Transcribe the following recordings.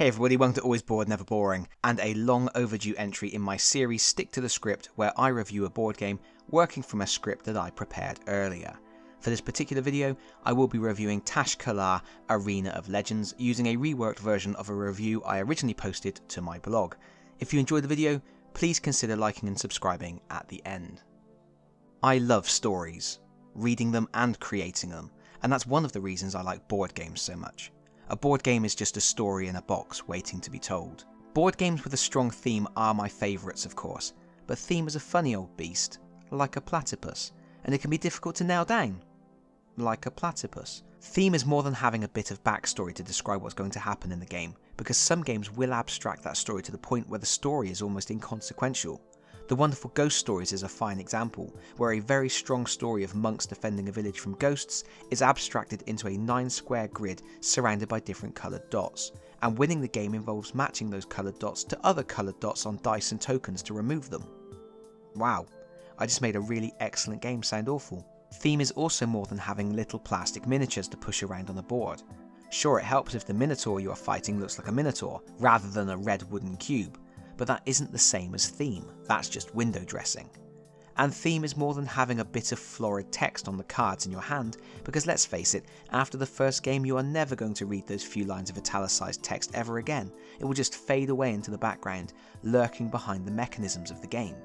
Hey everybody, welcome to Always Bored, Never Boring, and a long overdue entry in my series Stick to the Script, where I review a board game working from a script that I prepared earlier. For this particular video, I will be reviewing Tash Kalar Arena of Legends using a reworked version of a review I originally posted to my blog. If you enjoyed the video, please consider liking and subscribing at the end. I love stories, reading them and creating them, and that's one of the reasons I like board games so much. A board game is just a story in a box waiting to be told. Board games with a strong theme are my favourites, of course, but theme is a funny old beast, like a platypus, and it can be difficult to nail down, like a platypus. Theme is more than having a bit of backstory to describe what's going to happen in the game, because some games will abstract that story to the point where the story is almost inconsequential. The Wonderful Ghost Stories is a fine example, where a very strong story of monks defending a village from ghosts is abstracted into a 9-square grid surrounded by different coloured dots, and winning the game involves matching those coloured dots to other coloured dots on dice and tokens to remove them. Wow, I just made a really excellent game sound awful. Theme is also more than having little plastic miniatures to push around on the board. Sure, it helps if the minotaur you are fighting looks like a minotaur, rather than a red wooden cube, but that isn't the same as theme, that's just window dressing. And theme is more than having a bit of florid text on the cards in your hand, because let's face it, after the first game you are never going to read those few lines of italicized text ever again. It will just fade away into the background, lurking behind the mechanisms of the game.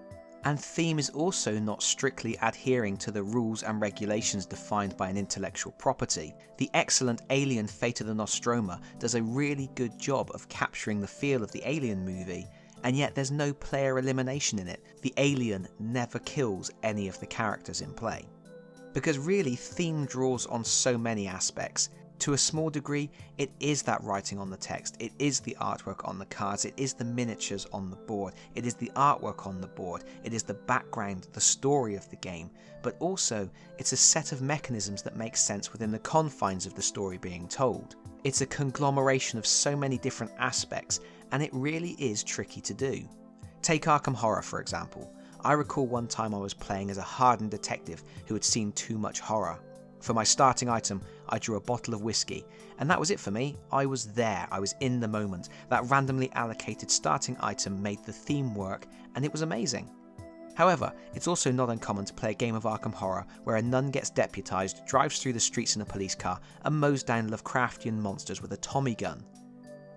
And theme is also not strictly adhering to the rules and regulations defined by an intellectual property. The excellent Alien Fate of the Nostromo does a really good job of capturing the feel of the Alien movie, and yet there's no player elimination in it. The alien never kills any of the characters in play. Because really, theme draws on so many aspects. To a small degree, it is that writing on the text, it is the artwork on the cards, it is the miniatures on the board, it is the artwork on the board, it is the background, the story of the game, but also it's a set of mechanisms that make sense within the confines of the story being told. It's a conglomeration of so many different aspects, and it really is tricky to do. Take Arkham Horror for example. I recall one time I was playing as a hardened detective who had seen too much horror. For my starting item, I drew a bottle of whiskey, and that was it for me. I was there, I was in the moment. That randomly allocated starting item made the theme work, and it was amazing. However, it's also not uncommon to play a game of Arkham Horror where a nun gets deputised, drives through the streets in a police car, and mows down Lovecraftian monsters with a Tommy gun.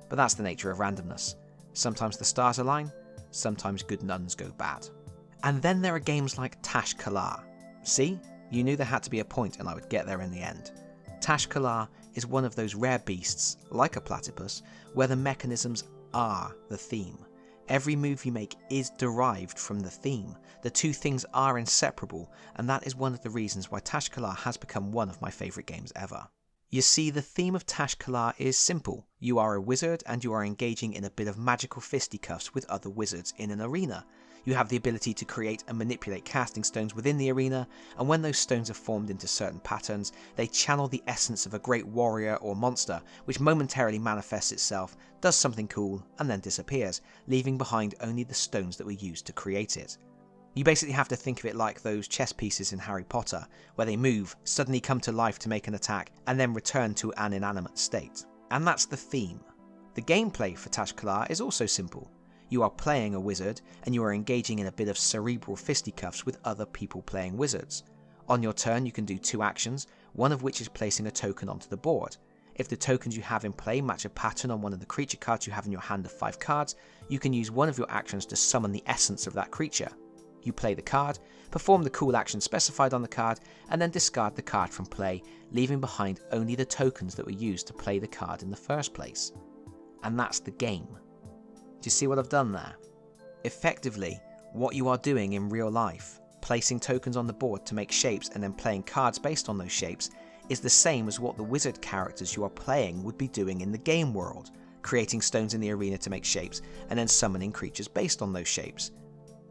But that's the nature of randomness. Sometimes the stars align, sometimes good nuns go bad. And then there are games like Tash Kalar. See? You knew there had to be a point and I would get there in the end. Tash Kalar is one of those rare beasts, like a platypus, where the mechanisms are the theme. Every move you make is derived from the theme. The two things are inseparable, and that is one of the reasons why Tash Kalar has become one of my favourite games ever. You see, the theme of Tash Kalar is simple. You are a wizard and you are engaging in a bit of magical fisticuffs with other wizards in an arena. You have the ability to create and manipulate casting stones within the arena, and when those stones are formed into certain patterns, they channel the essence of a great warrior or monster, which momentarily manifests itself, does something cool, and then disappears, leaving behind only the stones that were used to create it. You basically have to think of it like those chess pieces in Harry Potter, where they move, suddenly come to life to make an attack, and then return to an inanimate state. And that's the theme. The gameplay for Tash Kalar is also simple. You are playing a wizard, and you are engaging in a bit of cerebral fisticuffs with other people playing wizards. On your turn you can do two actions, one of which is placing a token onto the board. If the tokens you have in play match a pattern on one of the creature cards you have in your hand of 5 cards, you can use one of your actions to summon the essence of that creature. You play the card, perform the cool action specified on the card, and then discard the card from play, leaving behind only the tokens that were used to play the card in the first place. And that's the game. Do you see what I've done there? Effectively, what you are doing in real life, placing tokens on the board to make shapes and then playing cards based on those shapes, is the same as what the wizard characters you are playing would be doing in the game world, creating stones in the arena to make shapes and then summoning creatures based on those shapes.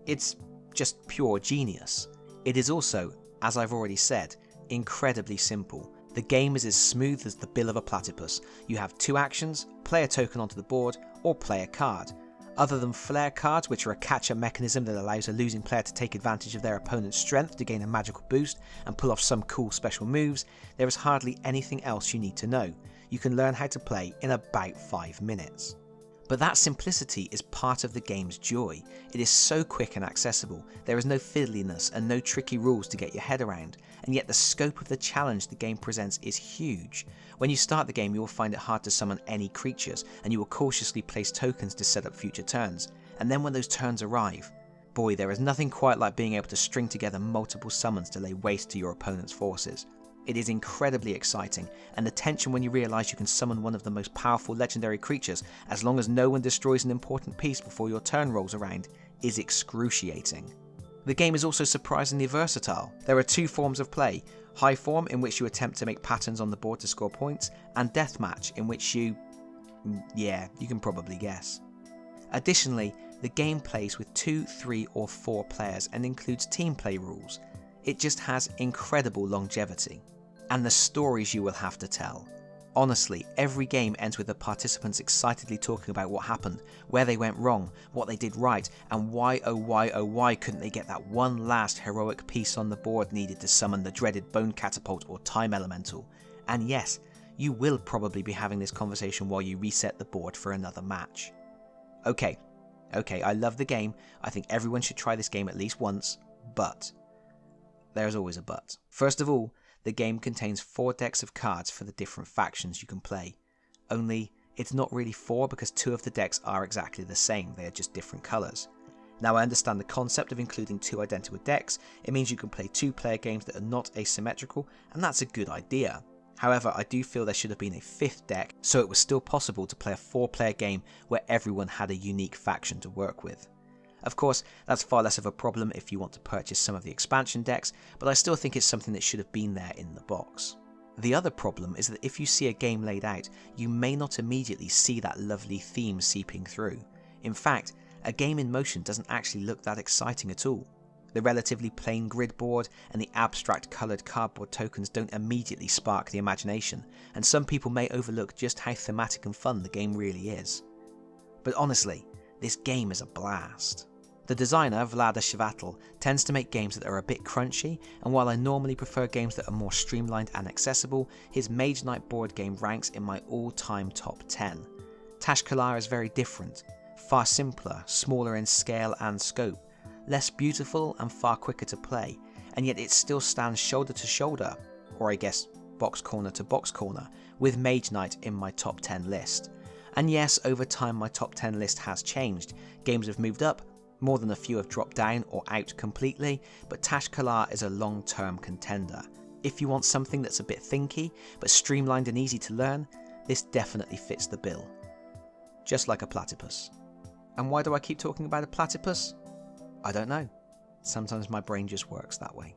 It's just pure genius. It is also, as I've already said, incredibly simple. The game is as smooth as the bill of a platypus. You have two actions, play a token onto the board, or play a card. Other than flare cards, which are a catch-up mechanism that allows a losing player to take advantage of their opponent's strength to gain a magical boost and pull off some cool special moves, there is hardly anything else you need to know. You can learn how to play in about 5 minutes. But that simplicity is part of the game's joy. It is so quick and accessible, there is no fiddliness and no tricky rules to get your head around, and yet the scope of the challenge the game presents is huge. When you start the game, you will find it hard to summon any creatures, and you will cautiously place tokens to set up future turns, and then when those turns arrive, boy, there is nothing quite like being able to string together multiple summons to lay waste to your opponent's forces. It is incredibly exciting, and the tension when you realise you can summon one of the most powerful legendary creatures as long as no one destroys an important piece before your turn rolls around is excruciating. The game is also surprisingly versatile. There are two forms of play: high form, in which you attempt to make patterns on the board to score points, and deathmatch, in which you can probably guess. Additionally, the game plays with 2, 3 or 4 players and includes team play rules. It just has incredible longevity. And the stories you will have to tell. Honestly, every game ends with the participants excitedly talking about what happened, where they went wrong, what they did right, and why oh why couldn't they get that one last heroic piece on the board needed to summon the dreaded bone catapult or time elemental. And yes, you will probably be having this conversation while you reset the board for another match. Okay, I love the game, I think everyone should try this game at least once, but there's always a but. First of all, the game contains 4 decks of cards for the different factions you can play. Only, it's not really 4 because 2 of the decks are exactly the same, they are just different colours. Now I understand the concept of including 2 identical decks. It means you can play 2-player games that are not asymmetrical, and that's a good idea. However, I do feel there should have been a 5th deck, so it was still possible to play a 4-player game where everyone had a unique faction to work with. Of course, that's far less of a problem if you want to purchase some of the expansion decks, but I still think it's something that should have been there in the box. The other problem is that if you see a game laid out, you may not immediately see that lovely theme seeping through. In fact, a game in motion doesn't actually look that exciting at all. The relatively plain grid board and the abstract coloured cardboard tokens don't immediately spark the imagination, and some people may overlook just how thematic and fun the game really is. But honestly, this game is a blast. The designer, Vlaada Chvatil, tends to make games that are a bit crunchy, and while I normally prefer games that are more streamlined and accessible, his Mage Knight board game ranks in my all-time top 10. Tash Kalar is very different, far simpler, smaller in scale and scope, less beautiful and far quicker to play, and yet it still stands shoulder to shoulder, or I guess box corner to box corner, with Mage Knight in my top 10 list. And yes, over time my top 10 list has changed. Games have moved up, more than a few have dropped down or out completely, but Tash Kalar is a long-term contender. If you want something that's a bit thinky, but streamlined and easy to learn, this definitely fits the bill. Just like a platypus. And why do I keep talking about a platypus? I don't know. Sometimes my brain just works that way.